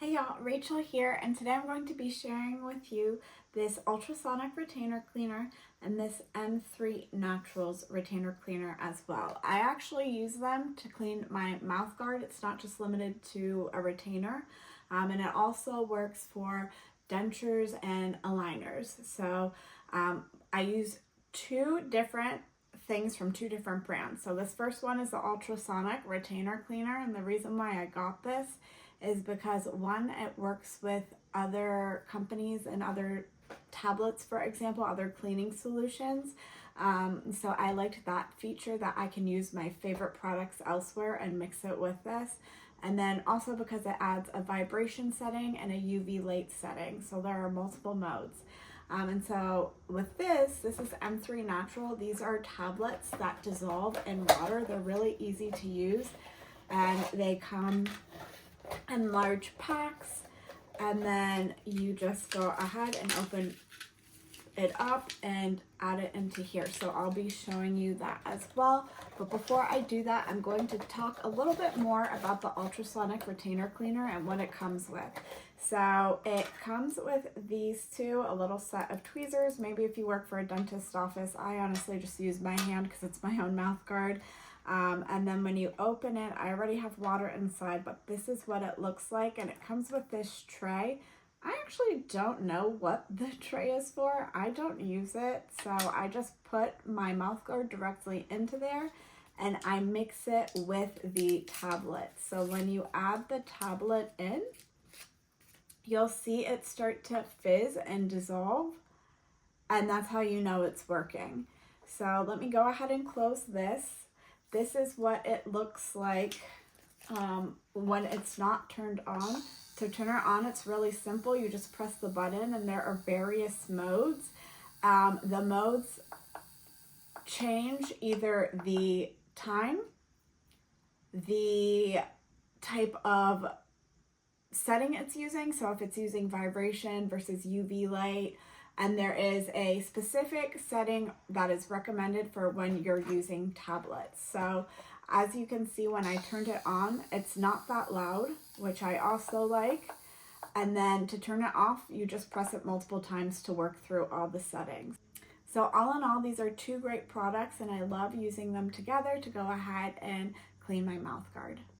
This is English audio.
Hey y'all, Rachel here, and today I'm going to be sharing with you this ultrasonic retainer cleaner and this M3 Naturals retainer cleaner as well. I actually use them to clean my mouth guard. It's not just limited to a retainer, and it also works for dentures and aligners. So I use two different things from two different brands. So this first one is the ultrasonic retainer cleaner, and the reason why I got this is because one, it works with other companies and other tablets, for example, other cleaning solutions. So I liked that feature that I can use my favorite products elsewhere and mix it with this. And then also because it adds a vibration setting and a UV light setting. So there are multiple modes. And so with this is M3 Natural. These are tablets that dissolve in water. They're really easy to use, and they come in large packs, and then you just go ahead and open it up and add it into here. So I'll be showing you that as well. But before I do that, I'm going to talk a little bit more about the ultrasonic retainer cleaner and what it comes with. So it comes with these two, a little set of tweezers. Maybe if you work for a dentist office, I honestly just use my hand because it's my own mouth guard. And then when you open it, I already have water inside, but this is what it looks like, and it comes with this tray. I actually don't know what the tray is for. I don't use it, so I just put my mouth guard directly into there, and I mix it with the tablet. So when you add the tablet in, you'll see it start to fizz and dissolve, and that's how you know it's working. So let me go ahead and close this. This is what it looks like when it's not turned on. To turn it on, it's really simple. You just press the button, and there are various modes. The modes change either the time, the type of setting it's using, so if it's using vibration versus UV light, and there is a specific setting that is recommended for when you're using tablets. So as you can see, when I turned it on, it's not that loud, which I also like. And then to turn it off, you just press it multiple times to work through all the settings. So all in all, these are two great products, and I love using them together to go ahead and clean my mouth guard.